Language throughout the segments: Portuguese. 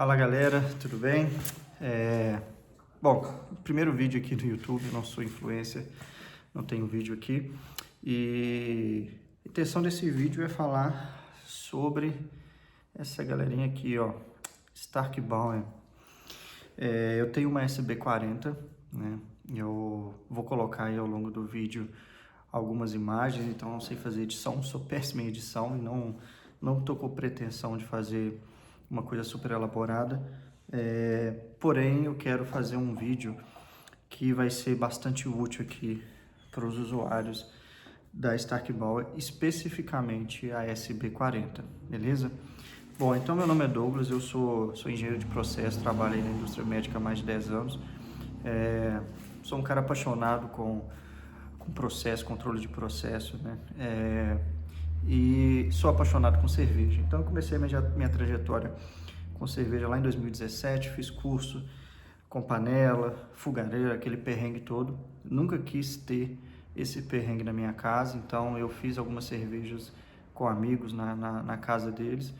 Fala galera, tudo bem? Bom, primeiro vídeo aqui no YouTube, não sou influencer, não tenho vídeo aqui. E a intenção desse vídeo é falar sobre essa galerinha aqui, ó, Stark Bauer. Eu tenho uma SB40, né? Eu vou colocar aí ao longo do vídeo algumas imagens, então não sei fazer edição, sou péssimo em edição e não tô com pretensão de fazer uma coisa super elaborada, porém eu quero fazer um vídeo que vai ser bastante útil aqui para os usuários da Stark Bauer, especificamente a SB40, beleza? Bom, então meu nome é Douglas, eu sou engenheiro de processo, trabalho aí na indústria médica há mais de 10 anos, sou um cara apaixonado com processo, controle de processo, né? E sou apaixonado com cerveja. Então eu comecei minha trajetória com cerveja lá em 2017, fiz curso com panela, fogareira, aquele perrengue todo. Nunca quis ter esse perrengue na minha casa, então eu fiz algumas cervejas com amigos na casa deles.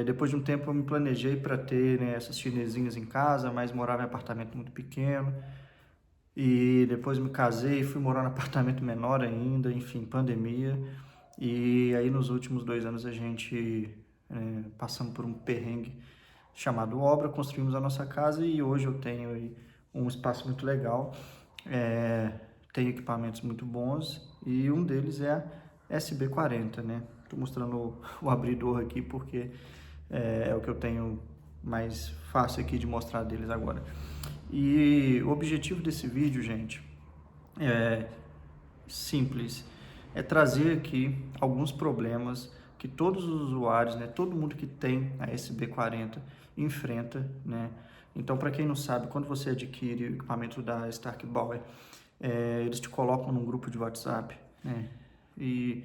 Depois de um tempo eu me planejei para ter, né, essas chinesinhas em casa, mas morava em apartamento muito pequeno. E depois me casei, fui morar num apartamento menor ainda, enfim, pandemia. E aí nos últimos 2 anos a gente, passando por um perrengue chamado obra, construímos a nossa casa e hoje eu tenho aí um espaço muito legal, tenho equipamentos muito bons e um deles é a SB40, né? Estou mostrando o abridor aqui porque é o que eu tenho mais fácil aqui de mostrar deles agora. E o objetivo desse vídeo, gente, é simples, é trazer aqui alguns problemas que todos os usuários, né, todo mundo que tem a SB40 enfrenta, né? Então, para quem não sabe, quando você adquire o equipamento da Stark Bauer, eles te colocam num grupo de WhatsApp, né? E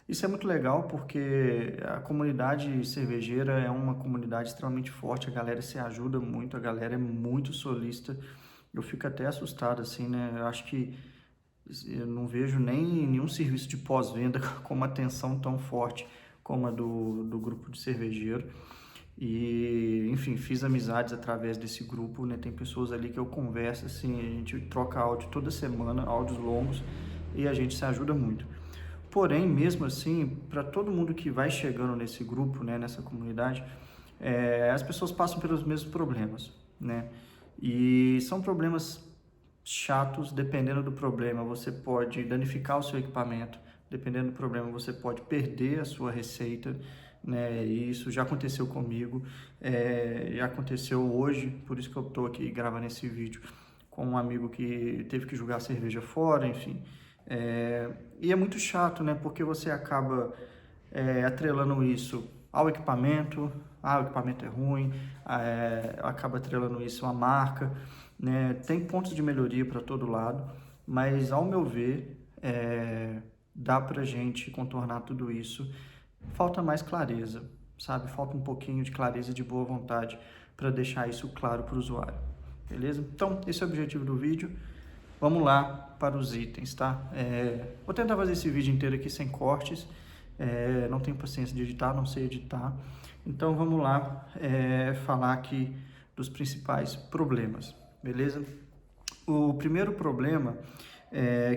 isso é muito legal porque a comunidade cervejeira é uma comunidade extremamente forte, a galera se ajuda muito, a galera é muito solícita. Eu fico até assustado, assim, né? Eu acho que eu não vejo nem nenhum serviço de pós-venda com uma atenção tão forte como a do grupo de cervejeiro. E, enfim, fiz amizades através desse grupo, né? Tem pessoas ali que eu converso, assim, a gente troca áudio toda semana, áudios longos, e a gente se ajuda muito. Porém, mesmo assim, para todo mundo que vai chegando nesse grupo, né, nessa comunidade, as pessoas passam pelos mesmos problemas, né? E são problemas chatos, dependendo do problema, você pode danificar o seu equipamento, dependendo do problema, você pode perder a sua receita, né? E isso já aconteceu comigo, já aconteceu hoje, por isso que eu estou aqui gravando esse vídeo com um amigo que teve que jogar a cerveja fora, enfim. E é muito chato, né? Porque você acaba atrelando isso ao equipamento, o equipamento é ruim, acaba atrelando isso à marca, né? Tem pontos de melhoria para todo lado, mas ao meu ver, dá para gente contornar tudo isso. Falta mais clareza, sabe? Falta um pouquinho de clareza e de boa vontade para deixar isso claro para o usuário, beleza? Então, esse é o objetivo do vídeo. Vamos lá para os itens, tá? Vou tentar fazer esse vídeo inteiro aqui sem cortes. Não tenho paciência de editar, não sei editar. Então vamos lá falar aqui dos principais problemas, beleza? O primeiro problema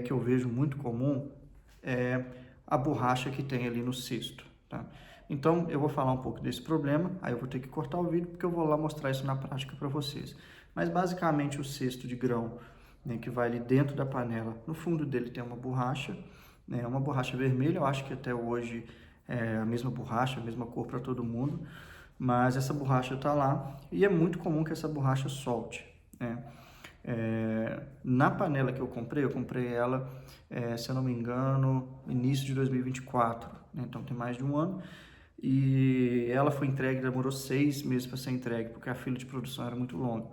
que eu vejo muito comum é a borracha que tem ali no cesto, tá? Então eu vou falar um pouco desse problema, aí eu vou ter que cortar o vídeo porque eu vou lá mostrar isso na prática para vocês. Mas basicamente o cesto de grão, né, que vai ali dentro da panela, no fundo dele tem uma borracha, né, uma borracha vermelha, eu acho que até hoje é a mesma borracha, a mesma cor para todo mundo, mas essa borracha está lá e é muito comum que essa borracha solte, né? Na panela que eu comprei ela, se eu não me engano, início de 2024, né? Então tem mais de um ano, e ela foi entregue, demorou 6 meses para ser entregue, porque a fila de produção era muito longa.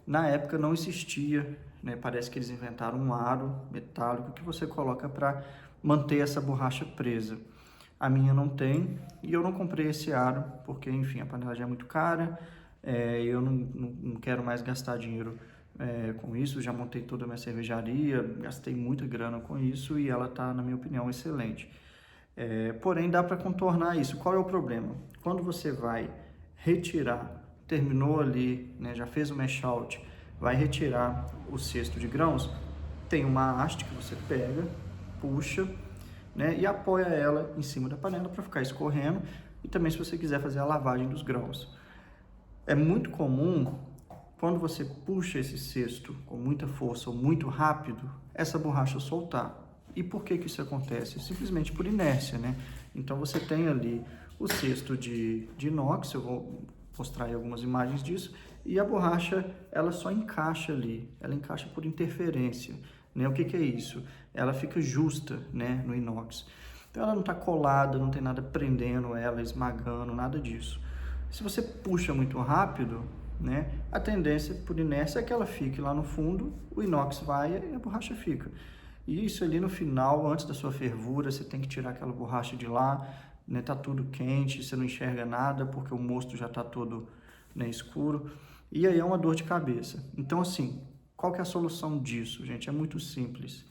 Na época não existia, né? Parece que eles inventaram um aro metálico que você coloca para manter essa borracha presa. A minha não tem e eu não comprei esse aro porque, enfim, a panela já é muito cara, eu não quero mais gastar dinheiro com isso. Já montei toda a minha cervejaria, gastei muita grana com isso e ela está, na minha opinião, excelente. Porém, dá para contornar isso. Qual é o problema? Quando você vai retirar terminou ali, né, já fez o mash out, vai retirar o cesto de grãos, tem uma haste que você pega, puxa, né, e apoia ela em cima da panela para ficar escorrendo, e também se você quiser fazer a lavagem dos grãos. É muito comum, quando você puxa esse cesto com muita força ou muito rápido, essa borracha soltar. E por que que isso acontece? Simplesmente por inércia, né? Então você tem ali o cesto de inox, eu vou mostrar aí algumas imagens disso, e a borracha, ela só encaixa ali, ela encaixa por interferência, né? O que que é isso? Ela fica justa, né, no inox. Então ela não está colada, não tem nada prendendo ela, esmagando, nada disso. Se você puxa muito rápido, né, a tendência por inércia é que ela fique lá no fundo, o inox vai e a borracha fica. E isso ali no final, antes da sua fervura, você tem que tirar aquela borracha de lá, né, tá tudo quente, você não enxerga nada porque o mosto já tá todo, né, escuro. E aí é uma dor de cabeça. Então assim, qual que é a solução disso, gente? É muito simples.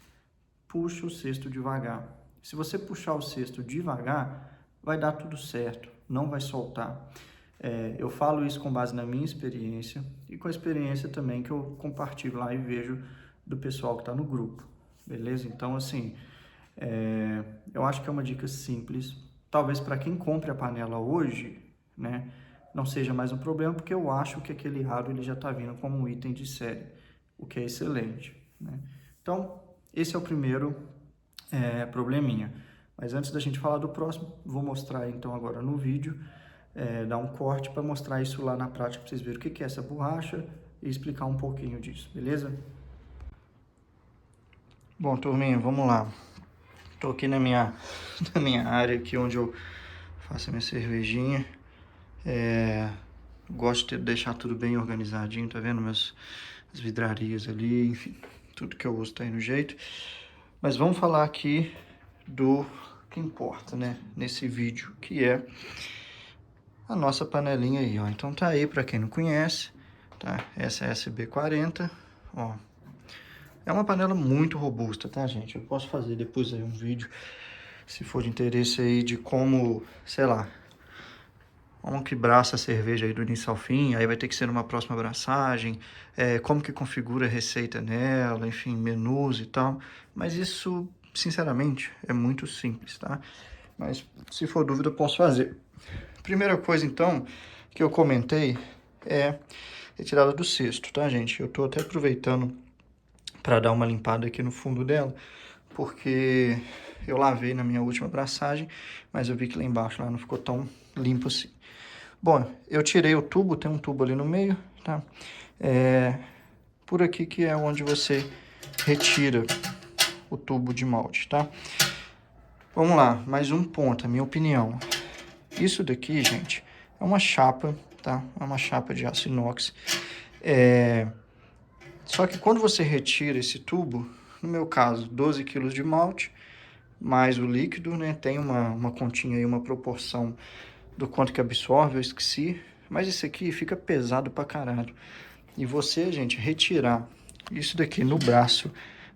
Puxa o cesto devagar. Se você puxar o cesto devagar, vai dar tudo certo, não vai soltar. Eu falo isso com base na minha experiência e com a experiência também que eu compartilho lá e vejo do pessoal que está no grupo, beleza? Então, assim, eu acho que é uma dica simples. Talvez para quem compre a panela hoje, né, não seja mais um problema, porque eu acho que aquele aro ele já está vindo como um item de série, o que é excelente, né? Então, esse é o primeiro probleminha. Mas antes da gente falar do próximo, vou mostrar então agora no vídeo, dar um corte para mostrar isso lá na prática, para vocês verem o que é essa borracha e explicar um pouquinho disso, beleza? Bom, turminha, vamos lá. Estou aqui na minha área, aqui onde eu faço a minha cervejinha. Gosto de deixar tudo bem organizadinho, tá vendo? As vidrarias ali, enfim, tudo que eu uso tá aí no jeito. Mas vamos falar aqui do que importa, né, nesse vídeo, que é a nossa panelinha aí, ó. Então tá aí, para quem não conhece, tá? Essa é a SB40, ó. É uma panela muito robusta, tá, gente? Eu posso fazer depois aí um vídeo, se for de interesse aí, de como, sei lá, como que braça a cerveja aí do início ao fim, aí vai ter que ser numa próxima braçagem, como que configura a receita nela, enfim, menus e tal. Mas isso, sinceramente, é muito simples, tá? Mas se for dúvida, eu posso fazer. Primeira coisa, então, que eu comentei é retirada do cesto, tá, gente? Eu tô até aproveitando para dar uma limpada aqui no fundo dela, porque eu lavei na minha última braçagem, mas eu vi que lá embaixo lá não ficou tão limpo assim. Bom, eu tirei o tubo, tem um tubo ali no meio, tá? Por aqui que é onde você retira o tubo de malte, tá? Vamos lá, mais um ponto, a minha opinião. Isso daqui, gente, é uma chapa, tá? É uma chapa de aço inox. Só que quando você retira esse tubo, no meu caso, 12 kg de malte, mais o líquido, né? Tem uma continha aí, uma proporção do quanto que absorve, eu esqueci. Mas esse aqui fica pesado pra caralho. E você, gente, retirar isso daqui no braço,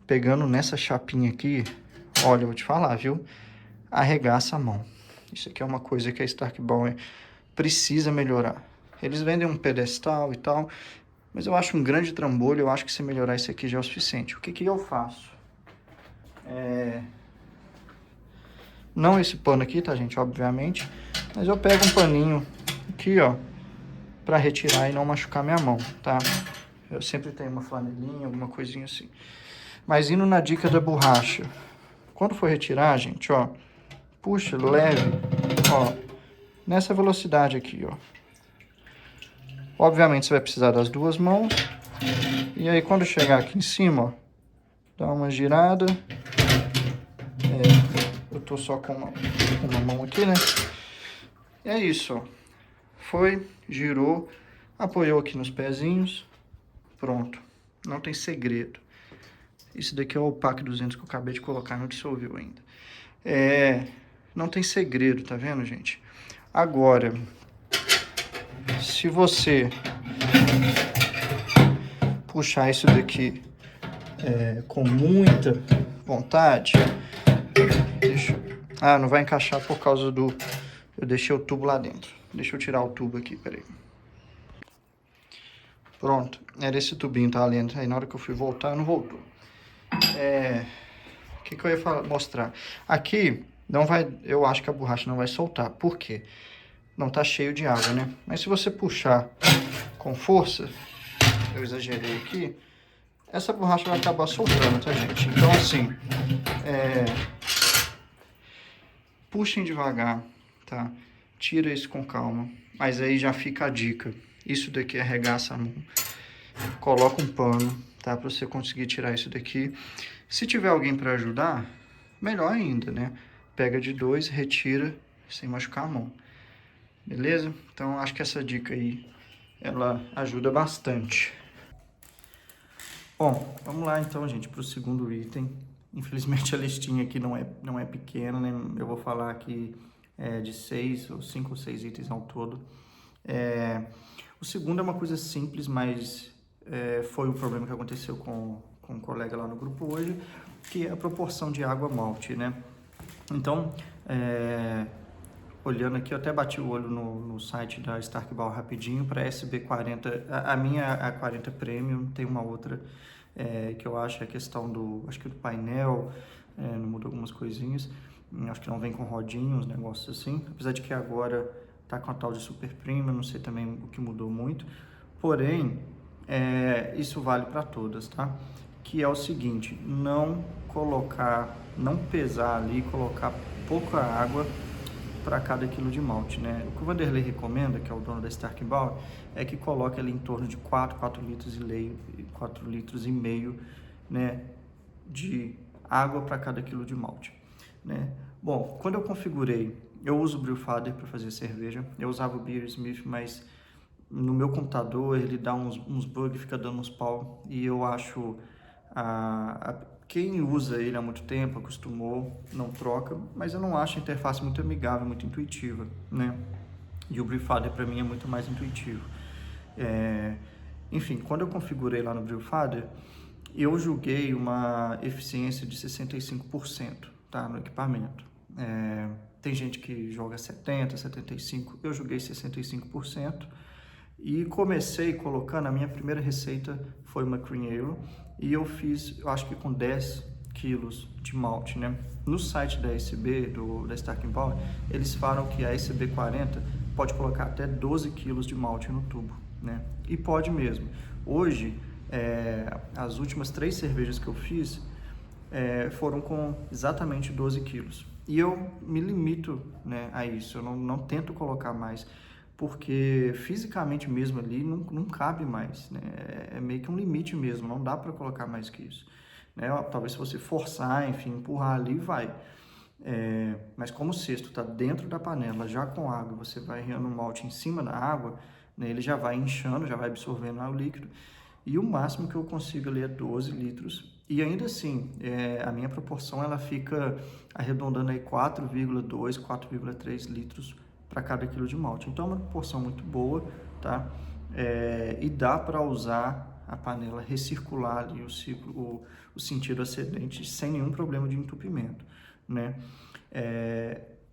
pegando nessa chapinha aqui, olha, eu vou te falar, viu? Arregaça a mão. Isso aqui é uma coisa que a Stark Bauer precisa melhorar. Eles vendem um pedestal e tal, mas eu acho um grande trambolho. Eu acho que se melhorar isso aqui já é o suficiente. O que que eu faço? Não esse pano aqui, tá, gente? Obviamente. Mas eu pego um paninho aqui, ó, pra retirar e não machucar minha mão, tá? Eu sempre tenho uma flanelinha, alguma coisinha assim. Mas indo na dica da borracha. Quando for retirar, gente, ó, puxa leve, ó, nessa velocidade aqui, ó. Obviamente você vai precisar das duas mãos. E aí quando chegar aqui em cima, ó, dá uma girada. Eu tô só com uma mão aqui, né? E é isso, ó. Foi, girou, apoiou aqui nos pezinhos. Pronto. Não tem segredo. Isso daqui é o PAC 200 que eu acabei de colocar, não dissolveu ainda. Não tem segredo, tá vendo, gente? Agora, se você puxar isso daqui com muita vontade, não vai encaixar por causa do... Eu deixei o tubo lá dentro. Deixa eu tirar o tubo aqui, peraí. Pronto, era esse tubinho, tá, Leandro? Aí na hora que eu fui voltar, não voltou. O que eu ia mostrar? Aqui, não vai, eu acho que a borracha não vai soltar. Por quê? Não tá cheio de água, né? Mas se você puxar com força, eu exagerei aqui, essa borracha vai acabar soltando, tá, gente? Então, assim, puxem devagar, tá? Tira isso com calma. Mas aí já fica a dica. Isso daqui arregaça a mão. Coloca um pano, tá? Pra você conseguir tirar isso daqui. Se tiver alguém para ajudar, melhor ainda, né? Pega de dois, retira sem machucar a mão. Beleza? Então, acho que essa dica aí, ela ajuda bastante. Bom, vamos lá então, gente, para o segundo item. Infelizmente a listinha aqui não é pequena, né? Eu vou falar aqui de 5 ou 6 itens ao todo. O segundo é uma coisa simples, mas foi um problema que aconteceu com um colega lá no grupo hoje, que é a proporção de água malte, né? Então, olhando aqui, eu até bati o olho no site da Stark Ball rapidinho para SB40. A minha a 40 Premium, tem uma outra que eu acho é a questão acho que do painel, não muda algumas coisinhas. Acho que não vem com rodinhos, negócios assim. Apesar de que agora tá com a tal de Super Premium, não sei também o que mudou muito. Porém, isso vale para todas, tá? Que é o seguinte, não pesar ali, colocar pouca água para cada quilo de malte, né? O que o Vanderlei recomenda, que é o dono da Stark Ball, é que coloque ali em torno de 4 litros e meio, né, de água para cada quilo de malte, né? Bom, quando eu configurei, eu uso o Brewfather para fazer cerveja. Eu usava o Beer Smith, mas no meu computador ele dá uns bugs, fica dando uns pau, e eu acho quem usa ele há muito tempo, acostumou, não troca, mas eu não acho a interface muito amigável, muito intuitiva, né? E o Brewfather para mim é muito mais intuitivo. Enfim, quando eu configurei lá no Brewfather, eu julguei uma eficiência de 65%, tá, no equipamento. Tem gente que joga 70%, 75%, eu julguei 65%. E comecei colocando, a minha primeira receita foi uma Cream Ale, e eu fiz, eu acho que com 10 quilos de malte, né? No site da SB, da Stark Power, eles falam que a SB 40 pode colocar até 12 quilos de malte no tubo, né? E pode mesmo. Hoje, as últimas 3 cervejas que eu fiz foram com exatamente 12 quilos. E eu me limito, né, a isso, eu não tento colocar mais, porque fisicamente mesmo ali não cabe mais, né? É meio que um limite mesmo, não dá para colocar mais que isso, né? Talvez se você forçar, enfim, empurrar ali, vai. Mas como o cesto está dentro da panela, já com água, você vai reando o malte em cima da água, né, ele já vai inchando, já vai absorvendo o líquido, e o máximo que eu consigo ali é 12 litros, e ainda assim, a minha proporção ela fica arredondando aí 4,2, 4,3 litros para cada quilo de malte. Então é uma proporção muito boa, tá? E dá para usar a panela, recircular ali o sentido ascendente sem nenhum problema de entupimento, né?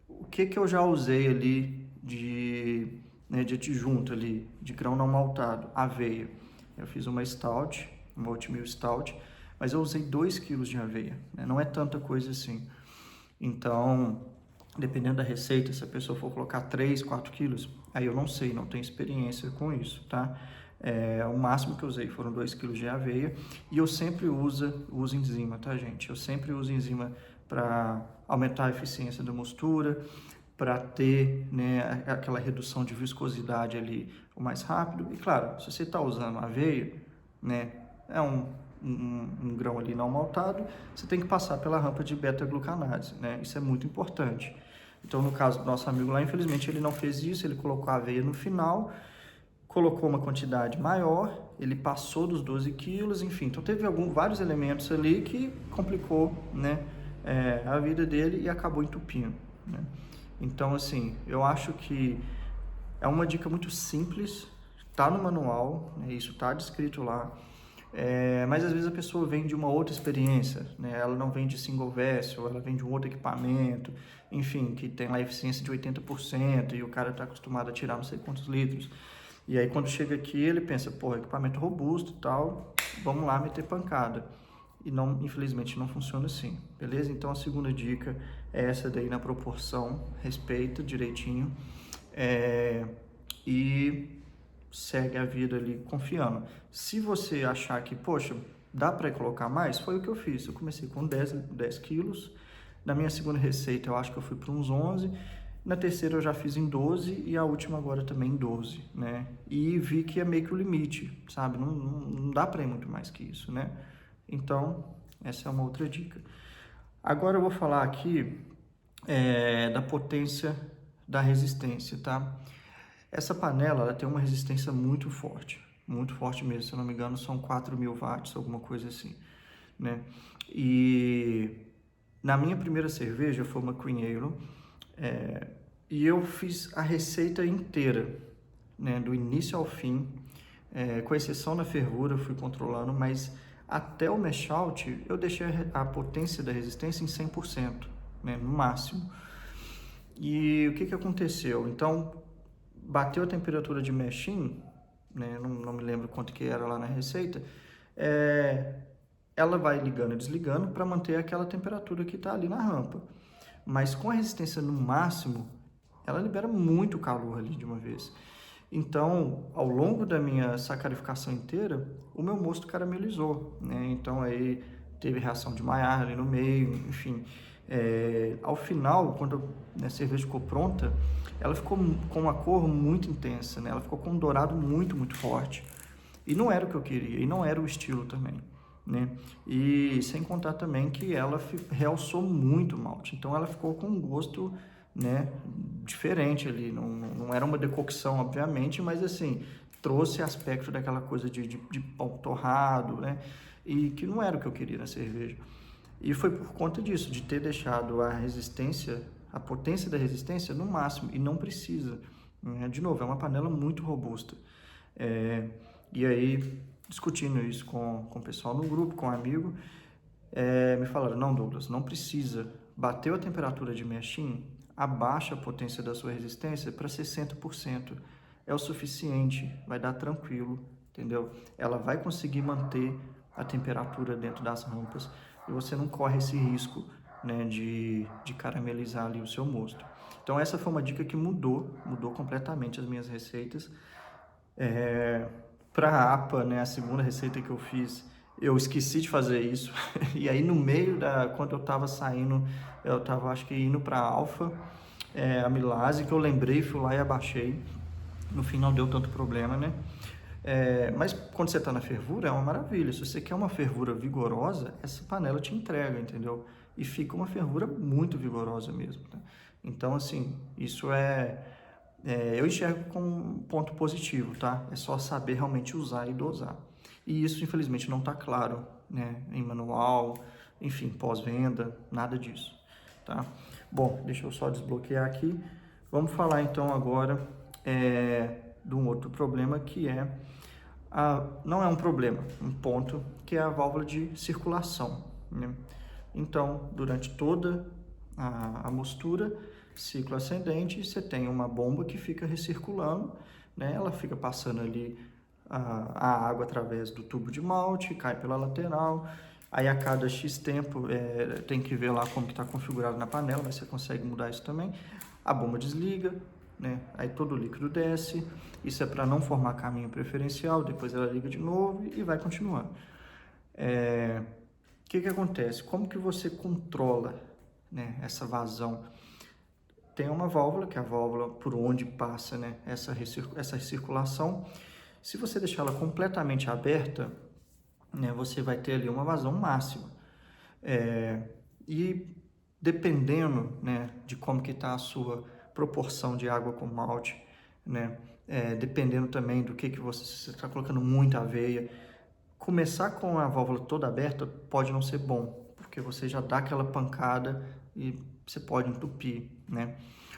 O que eu já usei ali de adjunto ali, de grão não maltado? Aveia. Eu fiz uma stout, uma oatmeal stout, mas eu usei 2 kg de aveia, né? Não é tanta coisa assim. Então, dependendo da receita, se a pessoa for colocar 3, 4 quilos, aí eu não sei, não tenho experiência com isso, tá? O máximo que eu usei foram 2 quilos de aveia, e eu sempre uso enzima, tá, gente? Eu sempre uso enzima para aumentar a eficiência da mostura, para ter, né, aquela redução de viscosidade ali o mais rápido. E claro, se você está usando aveia, né, é um grão ali não maltado, você tem que passar pela rampa de beta-glucanase, né? Isso é muito importante. Então, no caso do nosso amigo lá, infelizmente ele não fez isso, ele colocou a aveia no final, colocou uma quantidade maior, ele passou dos 12 quilos, enfim. Então, teve vários elementos ali que complicou, né, a vida dele e acabou entupindo, né? Então, assim, eu acho que é uma dica muito simples, tá no manual, né, isso tá descrito lá, mas às vezes a pessoa vem de uma outra experiência, né? Ela não vem de single vessel, ela vem de um outro equipamento, enfim, que tem lá eficiência de 80% e o cara está acostumado a tirar não sei quantos litros. E aí quando chega aqui ele pensa, pô, equipamento robusto e tal, vamos lá meter pancada. E não, infelizmente não funciona assim, beleza? Então a segunda dica é essa daí na proporção, respeita direitinho e segue a vida ali confiando. Se você achar que, poxa, dá para colocar mais, foi o que eu fiz. Eu comecei com 10 quilos, na minha segunda receita eu acho que eu fui para uns 11, na terceira eu já fiz em 12 e a última agora também em 12, né? E vi que é meio que o limite, sabe? Não dá para ir muito mais que isso, né? Então, essa é uma outra dica. Agora eu vou falar aqui da potência da resistência, tá? Essa panela ela tem uma resistência muito forte mesmo. Se eu não me engano, são 4.000 watts, alguma coisa assim, né? E na minha primeira cerveja foi uma Cream Ale, e eu fiz a receita inteira, né, do início ao fim, com exceção da fervura, eu fui controlando, mas até o mash out eu deixei a potência da resistência em 100%, né, no máximo. E o que que aconteceu? Então, bateu a temperatura de mash-in, né, não me lembro quanto que era lá na receita, ela vai ligando e desligando para manter aquela temperatura que está ali na rampa. Mas com a resistência no máximo, ela libera muito calor ali de uma vez. Então, ao longo da minha sacarificação inteira, o meu mosto caramelizou, né? Então aí teve reação de Maillard ali no meio, enfim. Ao final, quando a cerveja ficou pronta, ela ficou com uma cor muito intensa, né? Ela ficou com um dourado muito, muito forte. E não era o que eu queria, e não era o estilo também, né? E sem contar também que ela realçou muito o malte, então ela ficou com um gosto, né, diferente ali, não era uma decocção, obviamente, mas assim, trouxe aspecto daquela coisa de pão torrado, né? E que não era o que eu queria na cerveja. E foi por conta disso, de ter deixado a resistência, a potência da resistência no máximo, e não precisa, né? De novo, é uma panela muito robusta. E aí, discutindo isso com o pessoal no grupo, com um amigo, me falaram, não, Douglas, não precisa. Bateu a temperatura de mash-in, abaixa a potência da sua resistência para 60%. É o suficiente, vai dar tranquilo, entendeu? Ela vai conseguir manter a temperatura dentro das rampas e você não corre esse risco, né, de caramelizar ali o seu mosto. Então essa foi uma dica que mudou completamente as minhas receitas. Para a APA, né, a segunda receita que eu fiz, eu esqueci de fazer isso. E aí no meio quando eu estava saindo, eu estava acho que indo para a Alfa, a Milase, que eu lembrei, fui lá e abaixei. No fim não deu tanto problema, né? Mas quando você está na fervura é uma maravilha. Se você quer uma fervura vigorosa, essa panela te entrega, entendeu? E fica uma fervura muito vigorosa mesmo, tá? Então, assim, isso eu enxergo como um ponto positivo, tá? É só saber realmente usar e dosar. E isso, infelizmente, não está claro, né? Em manual, enfim, pós-venda, nada disso, tá? Bom, deixa eu só desbloquear aqui. Vamos falar então agora de um outro problema que não é um problema, um ponto, que é a válvula de circulação, né? Então, durante toda a mostura, ciclo ascendente, você tem uma bomba que fica recirculando, né? Ela fica passando ali a água através do tubo de malte, cai pela lateral, aí a cada X tempo tem que ver lá como que está configurado na panela, mas você consegue mudar isso também. A bomba desliga, né? Aí todo o líquido desce, isso é para não formar caminho preferencial, depois ela liga de novo e vai continuando. O que acontece? Como que você controla, né, essa vazão? Tem uma válvula, que é a válvula por onde passa, né, essa circulação. Se você deixar ela completamente aberta, né, você vai ter ali uma vazão máxima. E dependendo, né, de como que está a sua proporção de água com malte, né, dependendo também do que você está colocando muita aveia, começar com a válvula toda aberta pode não ser bom, porque você já dá aquela pancada e você pode entupir, né?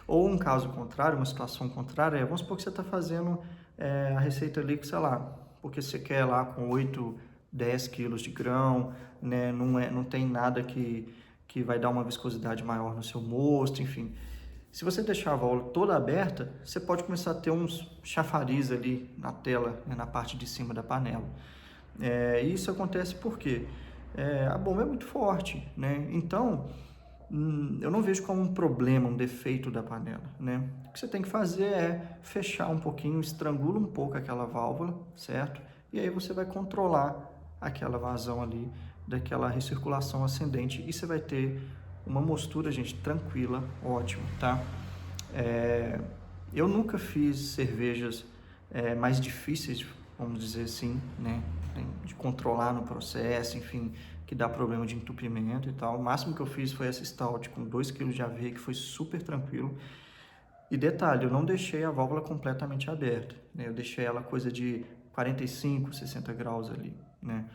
Ou um caso contrário, uma situação contrária, vamos supor que você está fazendo a receita ali, sei lá, porque você quer lá com 8, 10 quilos de grão, né? Não tem nada que vai dar uma viscosidade maior no seu mosto, enfim. Se você deixar a válvula toda aberta, você pode começar a ter uns chafariz ali na tela, né, na parte de cima da panela. Isso acontece porque a bomba é muito forte, né? Então, eu não vejo como um problema, um defeito da panela, né? O que você tem que fazer é fechar um pouquinho, estrangula um pouco aquela válvula, certo? E aí você vai controlar aquela vazão ali, daquela recirculação ascendente, e você vai ter uma mostura, gente, tranquila, ótimo, tá? Eu nunca fiz cervejas mais difíceis, vamos dizer assim, né? De controlar no processo, enfim, que dá problema de entupimento e tal. O máximo que eu fiz foi essa stout com 2 kg de aveia, que foi super tranquilo. E detalhe, eu não deixei a válvula completamente aberta, né? Eu deixei ela coisa de 45, 60 graus ali, né?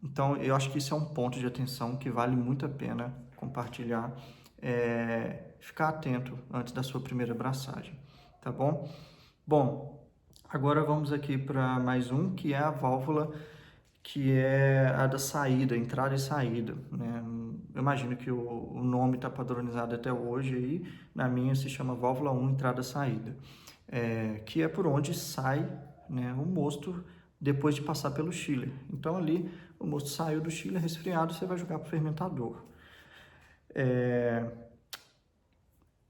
Então, eu acho que isso é um ponto de atenção que vale muito a pena compartilhar. Ficar atento antes da sua primeira abraçagem, tá bom? Bom, agora vamos aqui para mais um, que é a válvula que é a da saída, entrada e saída, né? Eu imagino que o nome está padronizado até hoje aí, na minha se chama válvula 1, entrada-saída, que é por onde sai, né, o mosto depois de passar pelo chiller. Então ali o mosto saiu do chiller resfriado, você vai jogar para o fermentador.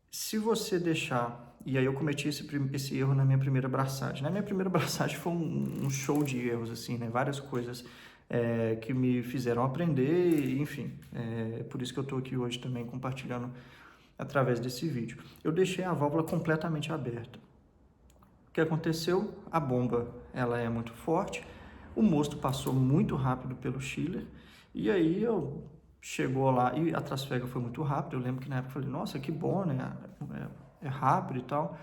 Se você deixar, e aí eu cometi esse erro na minha primeira abraçagem. Na minha primeira abraçagem foi um show de erros, assim, né? Várias coisas que me fizeram aprender, enfim. É por isso que eu estou aqui hoje também compartilhando através desse vídeo. Eu deixei a válvula completamente aberta. O que aconteceu? A bomba, ela é muito forte, o mosto passou muito rápido pelo chiller, e aí chegou lá, e a trasfega foi muito rápida. Eu lembro que na época eu falei, nossa, que bom, né? É rápido e tal.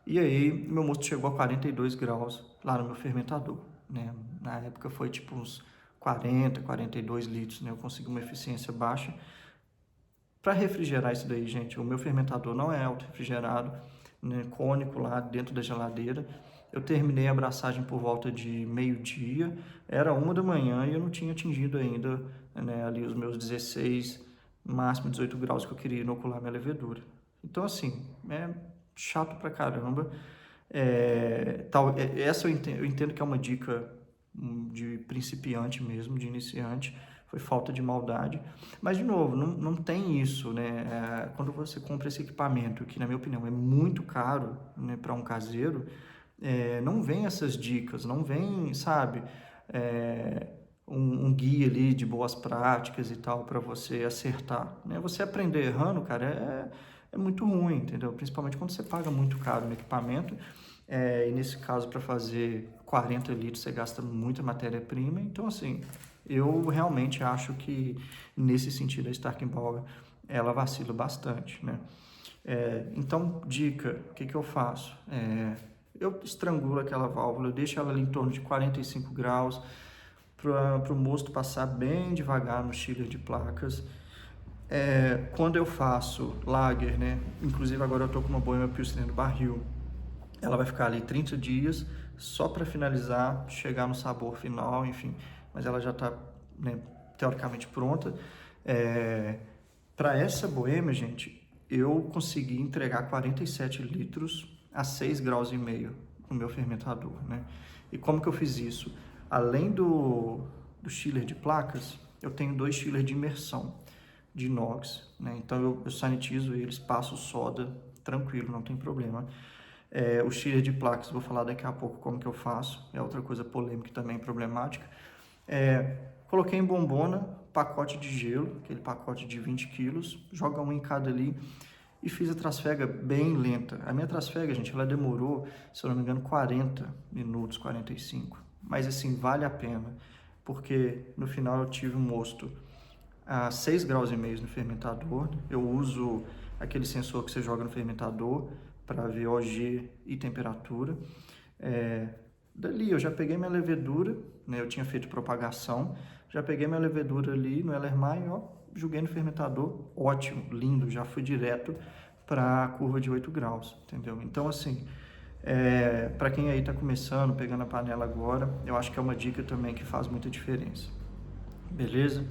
E aí, meu mosto chegou a 42 graus lá no meu fermentador, né? Na época foi tipo uns 40, 42 litros, né? Eu consegui uma eficiência baixa. Para refrigerar isso daí, gente, o meu fermentador não é auto-refrigerado, né? Cônico lá dentro da geladeira. Eu terminei a abraçagem por volta de meio-dia, era 1 da manhã e eu não tinha atingido ainda, né, ali os meus 16, máximo 18 graus que eu queria inocular minha levedura. Então, assim, é chato pra caramba. Essa eu entendo que é uma dica de principiante mesmo, de iniciante, foi falta de maldade. Mas, de novo, não tem isso, né? Quando você compra esse equipamento, que na minha opinião é muito caro, né, para um caseiro, não vem essas dicas, não vem, sabe, um guia ali de boas práticas e tal para você acertar, né? Você aprender errando, cara, é muito ruim, entendeu? Principalmente quando você paga muito caro no equipamento, e nesse caso para fazer 40 litros você gasta muita matéria-prima. Então, assim, eu realmente acho que nesse sentido a Starkenbauer ela vacila bastante, né? Então, dica, o que eu faço? Eu estrangulo aquela válvula, eu deixo ela ali em torno de 45 graus, para o mosto passar bem devagar no chiller de placas. Quando eu faço lager, né? Inclusive agora eu estou com uma Bohemia Pilsner no barril, ela vai ficar ali 30 dias, só para finalizar, chegar no sabor final, enfim, mas ela já está, né, teoricamente pronta. Para essa Bohemia, gente, eu consegui entregar 47 litros a 6,5 graus no meu fermentador, né? E como que eu fiz isso? Além do chiller de placas, eu tenho 2 chillers de imersão de inox, né? Então eu sanitizo eles, passo soda, tranquilo, não tem problema. O chiller de placas, vou falar daqui a pouco como que eu faço, é outra coisa polêmica e também problemática. Coloquei em bombona, pacote de gelo, aquele pacote de 20 quilos, joga um em cada ali, e fiz a trasfega bem lenta. A minha trasfega, gente, ela demorou, se eu não me engano, 40 minutos, 45. Mas assim, vale a pena, porque no final eu tive um mosto a 6,5 graus no fermentador. Eu uso aquele sensor que você joga no fermentador para ver OG e temperatura. Dali eu já peguei minha levedura, né? Eu tinha feito propagação, já peguei minha levedura ali no Erlenmeyer, ó, joguei no fermentador, ótimo, lindo, já fui direto para a curva de 8 graus, entendeu? Então, assim, para quem aí está começando, pegando a panela agora, eu acho que é uma dica também que faz muita diferença, beleza?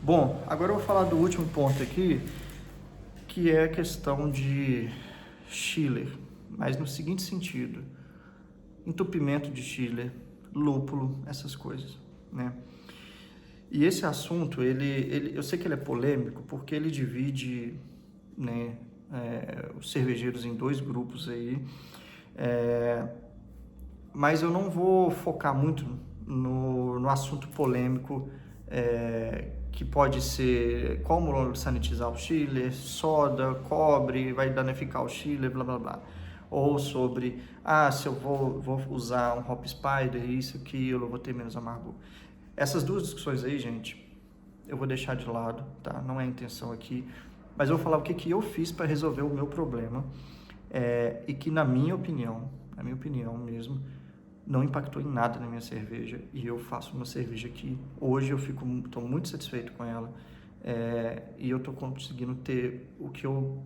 Bom, agora eu vou falar do último ponto aqui, que é a questão de chiller, mas no seguinte sentido: entupimento de chiller, lúpulo, essas coisas, né? E esse assunto, eu sei que ele é polêmico porque ele divide, né, os cervejeiros em dois grupos aí, mas eu não vou focar muito no assunto polêmico, que pode ser como sanitizar o chiller, soda, cobre, vai danificar o chiller, blá blá blá. Ou sobre, se eu vou usar um Hop Spider, isso, aquilo, eu vou ter menos amargor. Essas duas discussões aí, gente, eu vou deixar de lado, tá? Não é a intenção aqui, mas eu vou falar o que eu fiz para resolver o meu problema, e que na minha opinião mesmo, não impactou em nada na minha cerveja, e eu faço uma cerveja que hoje estou muito satisfeito com ela, e eu estou conseguindo ter o que eu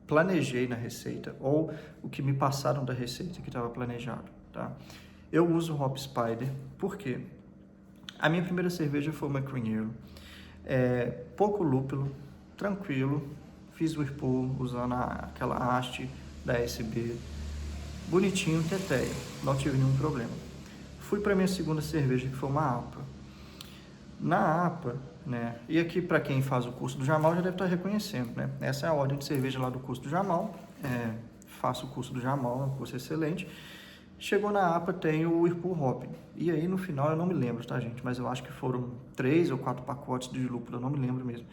planejei na receita, ou o que me passaram da receita que estava planejado, tá? Eu uso o Hop Spider, por quê? A minha primeira cerveja foi uma Cream Ale, pouco lúpulo, tranquilo, fiz o Whirlpool usando aquela haste da SB, bonitinho, teteia, não tive nenhum problema. Fui para minha segunda cerveja, que foi uma APA. Na APA, né, e aqui para quem faz o curso do Jamal já deve estar reconhecendo, né? Essa é a ordem de cerveja lá do curso do Jamal, faço o curso do Jamal, é um curso excelente. Chegou na APA, tem o Whirlpool Hopping. E aí, no final, eu não me lembro, tá, gente? Mas eu acho que foram 3 ou 4 pacotes de lúpulo, eu não me lembro mesmo.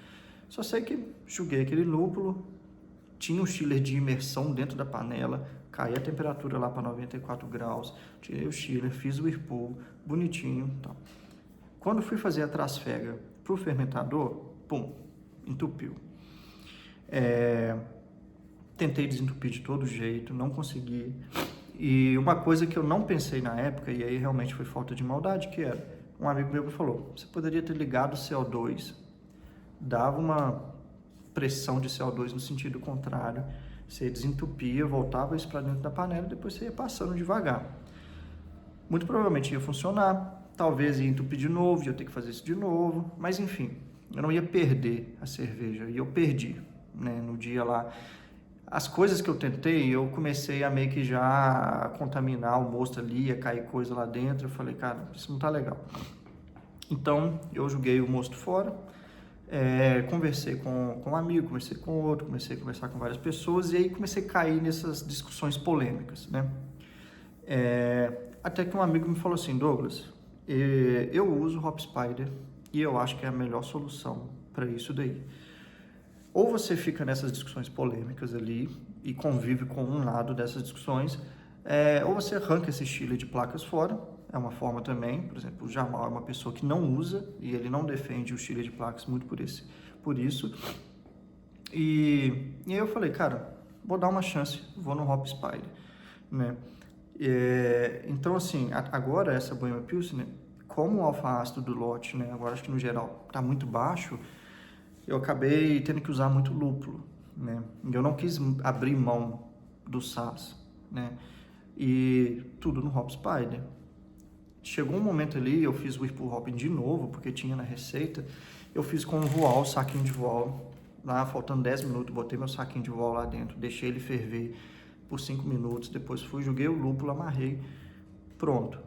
Só sei que joguei aquele lúpulo, tinha um chiller de imersão dentro da panela, caí a temperatura lá para 94 graus, tirei o chiller, fiz o Whirlpool, bonitinho e tal. Quando fui fazer a trasfega pro fermentador, pum, entupiu. Tentei desentupir de todo jeito, não consegui. E uma coisa que eu não pensei na época, e aí realmente foi falta de maldade, que era, um amigo meu me falou, você poderia ter ligado o CO2, dava uma pressão de CO2 no sentido contrário, você desentupia, voltava isso para dentro da panela e depois você ia passando devagar. Muito provavelmente ia funcionar, talvez ia entupir de novo, ia ter que fazer isso de novo, mas enfim, eu não ia perder a cerveja, e eu perdi, né, no dia lá. As coisas que eu tentei, eu comecei a meio que já contaminar o mosto ali, ia cair coisa lá dentro. Eu falei, cara, isso não tá legal. Então, eu joguei o mosto fora, conversei com um amigo, conversei com outro, comecei a conversar com várias pessoas e aí comecei a cair nessas discussões polêmicas, né? Até que um amigo me falou assim, Douglas, eu uso o Hop Spider e eu acho que é a melhor solução para isso daí. Ou você fica nessas discussões polêmicas ali e convive com um lado dessas discussões, ou você arranca esse chiller de placas fora, é uma forma também. Por exemplo, o Jamal é uma pessoa que não usa e ele não defende o chiller de placas muito por isso. E aí eu falei, cara, vou dar uma chance, vou no Hop Spider, né? Então, assim, agora essa Bohemia Pilsner, como o alfa-ácido do lote, né, agora acho que no geral está muito baixo, eu acabei tendo que usar muito lúpulo, né? Eu não quis abrir mão do SAS, né? E tudo no Hop Spider. Chegou um momento ali, eu fiz o Whirlpool Hopping de novo, porque tinha na receita. Eu fiz com um voal, saquinho de voal. Lá, faltando 10 minutos, botei meu saquinho de voal lá dentro, deixei ele ferver por 5 minutos. Depois fui, joguei o lúpulo, amarrei. Pronto.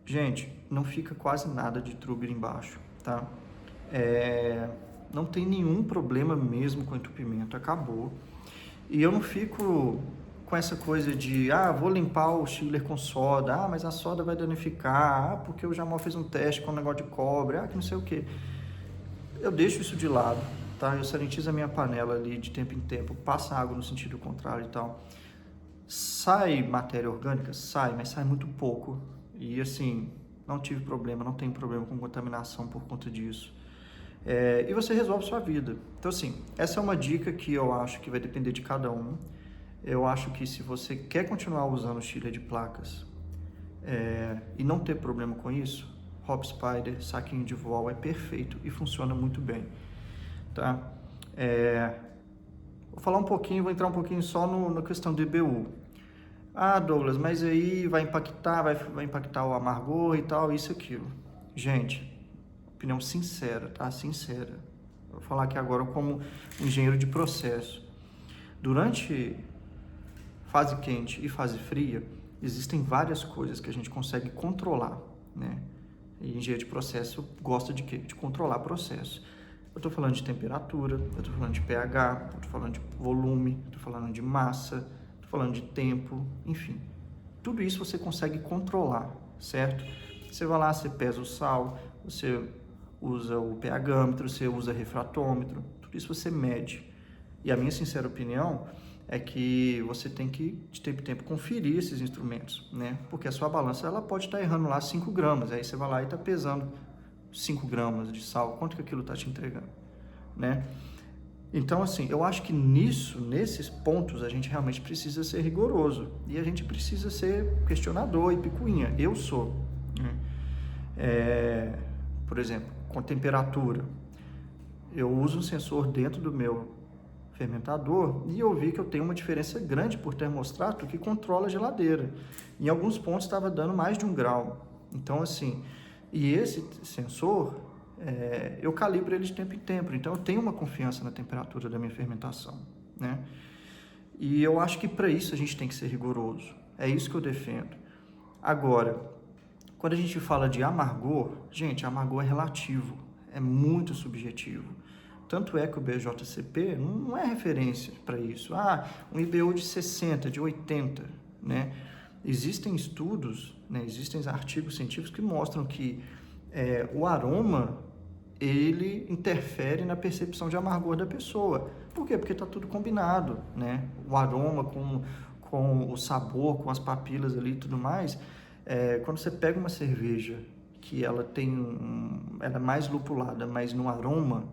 Gente, não fica quase nada de trubber embaixo, tá? Não tem nenhum problema mesmo com entupimento, acabou. E eu não fico com essa coisa de, vou limpar o chiller com soda, mas a soda vai danificar, porque o Jamal fez um teste com um negócio de cobre, que não sei o que. Eu deixo isso de lado, tá? Eu sanitizo a minha panela ali de tempo em tempo, passa água no sentido contrário e tal. Sai matéria orgânica? Sai, mas sai muito pouco. E assim, não tive problema, não tenho problema com contaminação por conta disso. E você resolve sua vida. Então, assim, essa é uma dica que eu acho que vai depender de cada um. Eu acho que se você quer continuar usando o chiller de placas e não ter problema com isso, Hop Spider, saquinho de voal é perfeito e funciona muito bem, tá? Vou falar um pouquinho, vou entrar um pouquinho só na questão do EBU. Douglas, mas aí vai impactar o amargor e tal, isso e aquilo. Gente, opinião sincera, tá? Sincera. Vou falar aqui agora como engenheiro de processo. Durante fase quente e fase fria, existem várias coisas que a gente consegue controlar, né? E engenharia de processo gosta de quê? De controlar processo. Eu estou falando de temperatura, eu estou falando de pH, eu estou falando de volume, estou falando de massa, estou falando de tempo, enfim. Tudo isso você consegue controlar, certo? Você vai lá, você pesa o sal, você usa o pHmetro, você usa refratômetro, tudo isso você mede. E a minha sincera opinião é que você tem que, de tempo em tempo, conferir esses instrumentos, né? Porque a sua balança, ela pode estar errando lá 5 gramas, aí você vai lá e está pesando 5 gramas de sal, quanto que aquilo está te entregando, né? Então, assim, eu acho que nesses pontos, a gente realmente precisa ser rigoroso e a gente precisa ser questionador e picuinha. Eu sou, né? Por exemplo, com temperatura, eu uso um sensor dentro do meu fermentador e eu vi que eu tenho uma diferença grande por termostato que controla a geladeira. Em alguns pontos estava dando mais de 1 grau. Então, assim, e esse sensor, eu calibro ele de tempo em tempo. Então, eu tenho uma confiança na temperatura da minha fermentação, né? E eu acho que para isso a gente tem que ser rigoroso. É isso que eu defendo. Agora, quando a gente fala de amargor, gente, amargor é relativo, é muito subjetivo. Tanto é que o BJCP não é referência para isso. Um IBU de 60, de 80, né? Existem estudos, né? Existem artigos científicos que mostram que o aroma, ele interfere na percepção de amargor da pessoa. Por quê? Porque está tudo combinado, né? O aroma com o sabor, com as papilas ali e tudo mais. Quando você pega uma cerveja que ela ela é mais lupulada, mas no aroma,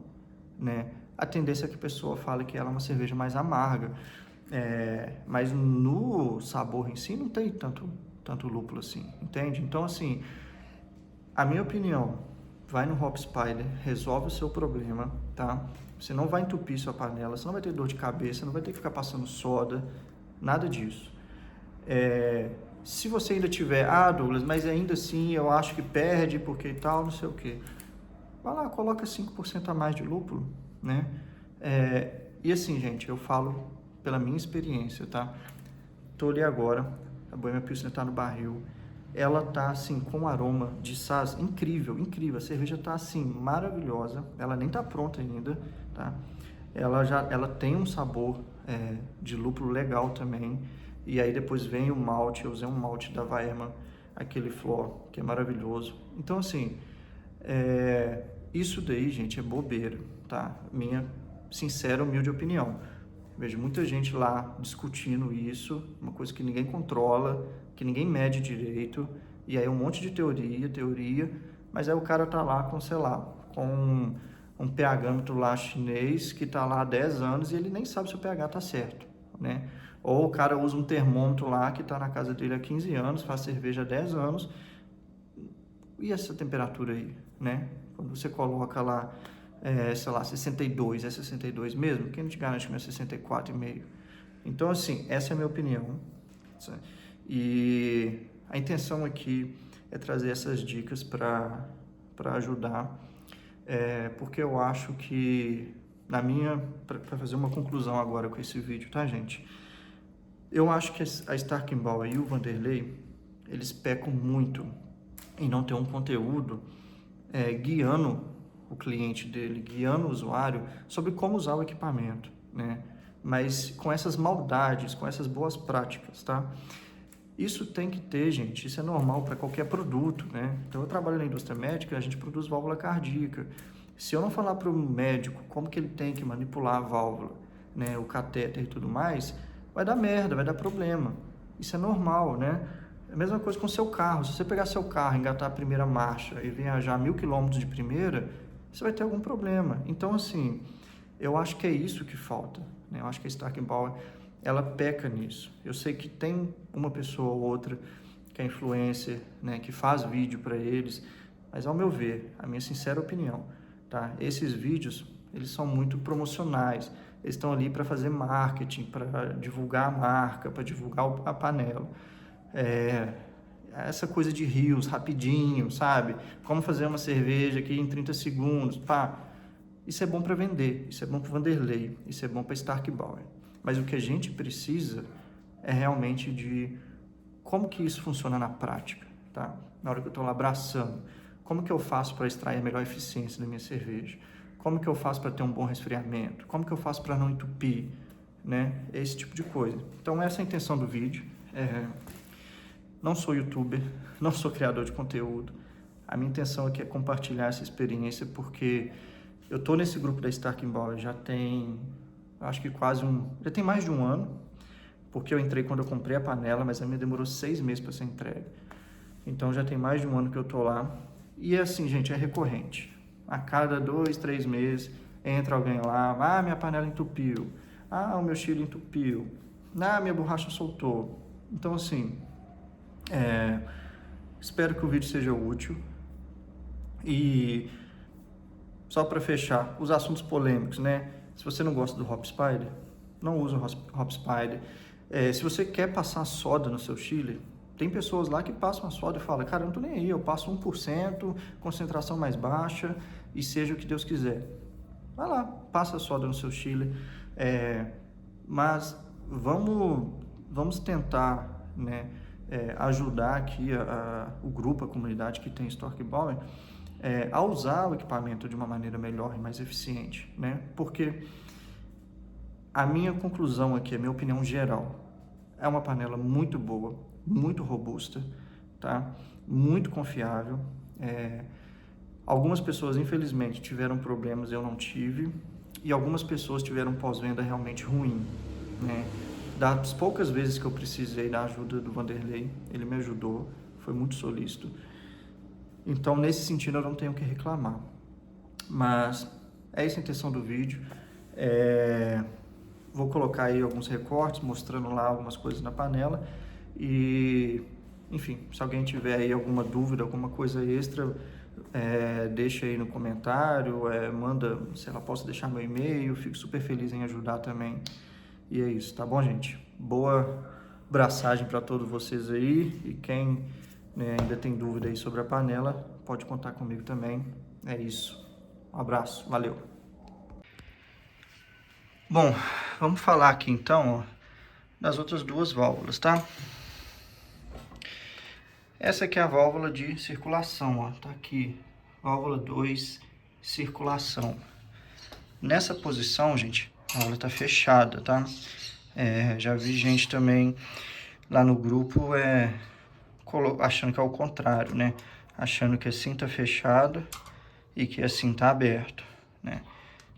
né, a tendência é que a pessoa fale que ela é uma cerveja mais amarga, mas no sabor em si não tem tanto lúpulo assim, entende? Então, assim, a minha opinião, vai no Hop Spider, resolve o seu problema, tá? Você não vai entupir sua panela, você não vai ter dor de cabeça, não vai ter que ficar passando soda, nada disso. Se você ainda tiver, Douglas, mas ainda assim eu acho que perde porque tal, não sei o quê. Vai lá, coloca 5% a mais de lúpulo, né? E assim, gente, eu falo pela minha experiência, tá? Tô ali agora, a Bohemia Pilsner tá no barril, ela tá assim com um aroma de saz incrível, incrível. A cerveja tá assim maravilhosa, ela nem tá pronta ainda, tá? Ela tem um sabor de lúpulo legal também. E aí depois vem o malte, eu usei um malte da Weirmann, aquele Flor, que é maravilhoso. Então, assim, isso daí, gente, é bobeira, tá? Minha sincera, humilde opinião. Vejo muita gente lá discutindo isso, uma coisa que ninguém controla, que ninguém mede direito, e aí um monte de teoria, mas aí o cara tá lá com, sei lá, com um pHmetro lá chinês que tá lá há 10 anos e ele nem sabe se o pH tá certo, né? Ou o cara usa um termômetro lá que tá na casa dele há 15 anos, faz cerveja há 10 anos, e essa temperatura aí, né? Quando você coloca lá, sei lá, 62, é 62 mesmo? Quem não te garante que não é 64,5? Então, assim, essa é a minha opinião. E a intenção aqui é trazer essas dicas para ajudar, porque eu acho que, para fazer uma conclusão agora com esse vídeo, tá, gente? Eu acho que a Starkenbauer e o Vanderlei, eles pecam muito em não ter um conteúdo guiando o cliente dele, guiando o usuário sobre como usar o equipamento, né? Mas com essas maldades, com essas boas práticas, tá? Isso tem que ter, gente, isso é normal para qualquer produto, né? Então, eu trabalho na indústria médica, a gente produz válvula cardíaca. Se eu não falar para o médico como que ele tem que manipular a válvula, né, o catéter e tudo mais, vai dar merda, vai dar problema. Isso é normal, né? É a mesma coisa com o seu carro. Se você pegar seu carro, engatar a primeira marcha e viajar 1.000 quilômetros de primeira, você vai ter algum problema. Então, assim, eu acho que é isso que falta, né? Eu acho que a Starkenbauer, ela peca nisso. Eu sei que tem uma pessoa ou outra que é influencer, né, que faz vídeo para eles, mas ao meu ver, a minha sincera opinião, tá? Esses vídeos, eles são muito promocionais. Eles estão ali para fazer marketing, para divulgar a marca, para divulgar a panela. Essa coisa de rios, rapidinho, sabe? Como fazer uma cerveja aqui em 30 segundos, pá. Isso é bom para vender, isso é bom para Vanderlei, isso é bom para Starkenbauer. Mas o que a gente precisa é realmente de como que isso funciona na prática, tá? Na hora que eu estou lá abraçando, como que eu faço para extrair a melhor eficiência da minha cerveja? Como que eu faço para ter um bom resfriamento? Como que eu faço para não entupir? Né? Esse tipo de coisa. Então essa é a intenção do vídeo. Não sou youtuber, não sou criador de conteúdo. A minha intenção aqui é compartilhar essa experiência porque eu tô nesse grupo da Starking Ball já tem, acho que já tem mais de um ano, porque eu entrei quando eu comprei a panela, mas a minha demorou 6 meses para ser entregue. Então já tem mais de um ano que eu tô lá. E assim, gente, é recorrente. A cada 2, 3 meses entra alguém lá, minha panela entupiu, o meu chile entupiu, minha borracha soltou. Então assim, espero que o vídeo seja útil. E só para fechar, os assuntos polêmicos, né? Se você não gosta do Hop Spider, não usa o Hop Spider. Se você quer passar soda no seu chile, tem pessoas lá que passam a soda e falam, cara, eu não tô nem aí, eu passo 1%, concentração mais baixa e seja o que Deus quiser. Vai lá, passa a soda no seu chile, mas vamos tentar, né, ajudar aqui o grupo, a comunidade que tem Stork Bauer, a usar o equipamento de uma maneira melhor e mais eficiente, né? Porque a minha conclusão aqui, a minha opinião geral, é uma panela muito boa, muito robusta, tá? Muito confiável. Algumas pessoas, infelizmente, tiveram problemas, eu não tive, e algumas pessoas tiveram pós-venda realmente ruim, né? Das poucas vezes que eu precisei da ajuda do Vanderlei, ele me ajudou, foi muito solícito. Então, nesse sentido, eu não tenho o que reclamar. Mas é essa a intenção do vídeo. Vou colocar aí alguns recortes, mostrando lá algumas coisas na panela. E, enfim, se alguém tiver aí alguma dúvida, alguma coisa extra, deixa aí no comentário, manda, sei lá, posso deixar meu e-mail, fico super feliz em ajudar também. E é isso, tá bom, gente? Boa braçagem para todos vocês aí. E quem ainda tem dúvida aí sobre a panela, pode contar comigo também. É isso. Um abraço, valeu. Bom, vamos falar aqui então, das outras duas válvulas, tá? Essa aqui é a válvula de circulação, tá aqui, válvula 2, circulação. Nessa posição, gente, a válvula tá fechada, tá? Já vi gente também lá no grupo achando que é o contrário, né? Achando que assim tá fechado e que assim tá aberto, né?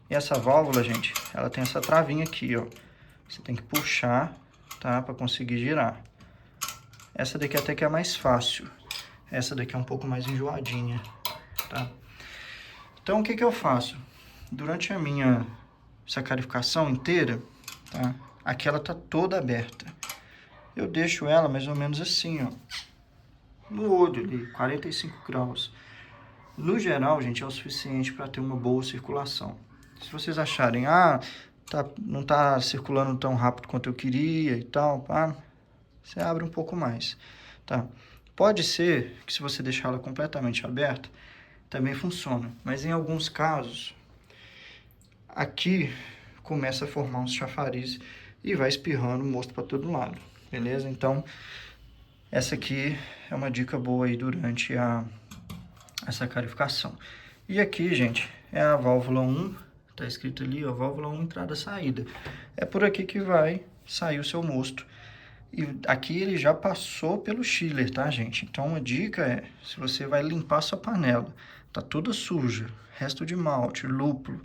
E essa válvula, gente, ela tem essa travinha aqui, ó. Você tem que puxar, tá? Pra conseguir girar. Essa daqui até que é mais fácil. Essa daqui é um pouco mais enjoadinha, tá? Então, o que que eu faço? Durante a minha sacarificação inteira, tá? Aqui ela tá toda aberta. Eu deixo ela mais ou menos assim, ó. No olho ali, 45 graus. No geral, gente, é o suficiente para ter uma boa circulação. Se vocês acharem, não tá circulando tão rápido quanto eu queria e tal, você abre um pouco mais, tá? Pode ser que se você deixar ela completamente aberta, também funciona. Mas em alguns casos, aqui começa a formar uns chafariz e vai espirrando mosto para todo lado, beleza? Então, essa aqui é uma dica boa aí durante a sacarificação. E aqui, gente, é a válvula 1, tá escrito ali, ó, válvula 1, entrada-saída. É por aqui que vai sair o seu mosto. E aqui ele já passou pelo chiller, tá, gente? Então, uma dica é, se você vai limpar sua panela, tá toda suja, resto de malte, lúpulo,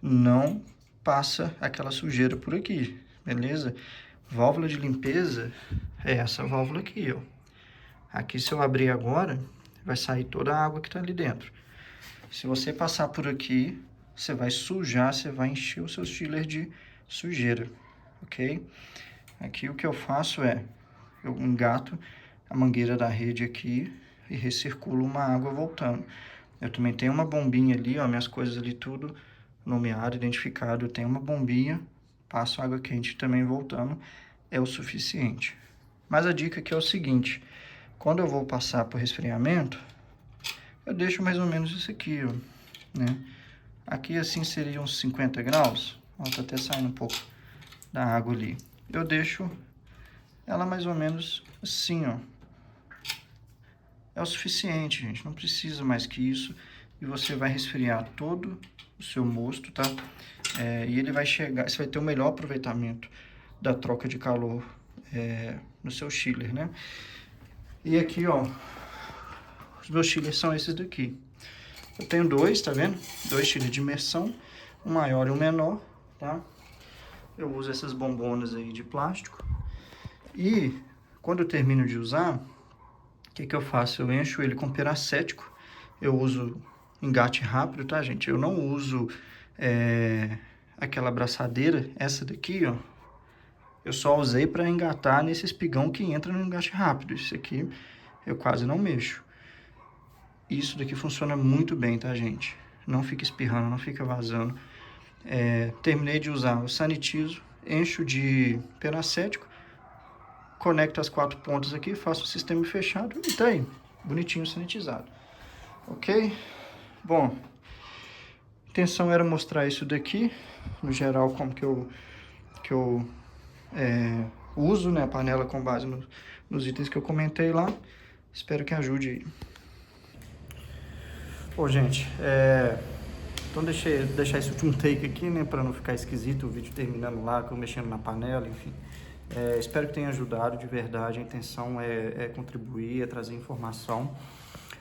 não passa aquela sujeira por aqui, beleza? Válvula de limpeza é essa válvula aqui, ó. Aqui, se eu abrir agora, vai sair toda a água que tá ali dentro. Se você passar por aqui, você vai sujar, você vai encher o seu chiller de sujeira, ok? Aqui o que eu faço eu engato a mangueira da rede aqui e recirculo uma água voltando. Eu também tenho uma bombinha ali, ó, minhas coisas ali tudo nomeado, identificado. Eu tenho uma bombinha, passo água quente também voltando, é o suficiente. Mas a dica aqui é o seguinte, quando eu vou passar por resfriamento, eu deixo mais ou menos isso aqui, ó, né? Aqui assim seria uns 50 graus, ó, tá até saindo um pouco da água ali. Eu deixo ela mais ou menos assim, ó. É o suficiente, gente, não precisa mais que isso. E você vai resfriar todo o seu mosto, tá? E ele vai chegar, você vai ter o melhor aproveitamento da troca de calor no seu chiller, né? E aqui, ó, os meus chillers são esses daqui. Eu tenho dois, tá vendo? Dois chillers de imersão, um maior e um menor, tá? Eu uso essas bombonas aí de plástico. E quando eu termino de usar, o que que eu faço? Eu encho ele com peracético. Eu uso engate rápido, tá, gente? Eu não uso aquela abraçadeira, essa daqui, ó. Eu só usei para engatar nesse espigão que entra no engate rápido. Isso aqui eu quase não mexo. Isso daqui funciona muito bem, tá, gente? Não fica espirrando, não fica vazando. Terminei de usar, eu sanitizo, encho de peracético, conecto as 4 pontas aqui, faço o sistema fechado e tá aí, bonitinho sanitizado. Ok? Bom, a intenção era mostrar isso daqui, no geral, como que eu uso, né, a panela com base nos itens que eu comentei lá. Espero que ajude aí. Bom, gente, então deixar esse último take aqui, né, para não ficar esquisito o vídeo terminando lá, com eu mexendo na panela, enfim. Espero que tenha ajudado de verdade. A intenção é contribuir, é trazer informação.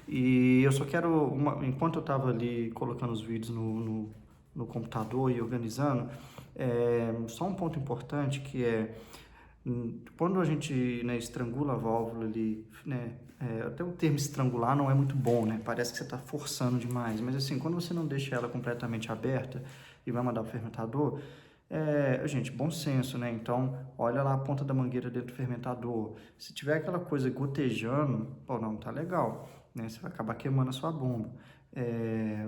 E eu só quero, enquanto eu estava ali colocando os vídeos no computador e organizando, só um ponto importante que quando a gente, né, estrangula a válvula ali, né, até o termo estrangular não é muito bom, né? Parece que você está forçando demais, mas assim, quando você não deixa ela completamente aberta e vai mandar o fermentador, gente, bom senso, né? Então, olha lá a ponta da mangueira dentro do fermentador. Se tiver aquela coisa gotejando, pô, não tá legal, né? Você vai acabar queimando a sua bomba.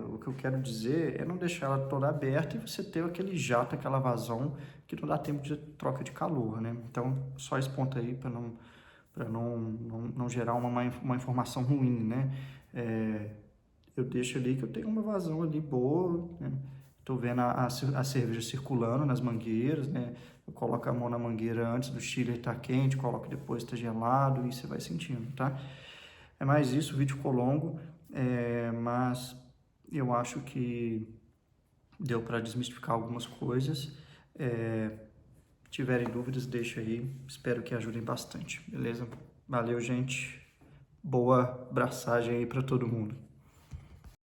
O que eu quero dizer é não deixar ela toda aberta e você ter aquele jato, aquela vazão que não dá tempo de troca de calor, né? Então, só esse ponto aí para não gerar uma informação ruim, né? Eu deixo ali que eu tenho uma vazão ali boa, né? Tô vendo a cerveja circulando nas mangueiras, né? Eu coloco a mão na mangueira antes do chiller estar quente, coloco depois está gelado e você vai sentindo, tá? É mais isso, o vídeo ficou longo, mas eu acho que deu para desmistificar algumas coisas. Tiverem dúvidas, deixa aí. Espero que ajudem bastante, beleza? Valeu, gente. Boa abraçagem aí para todo mundo.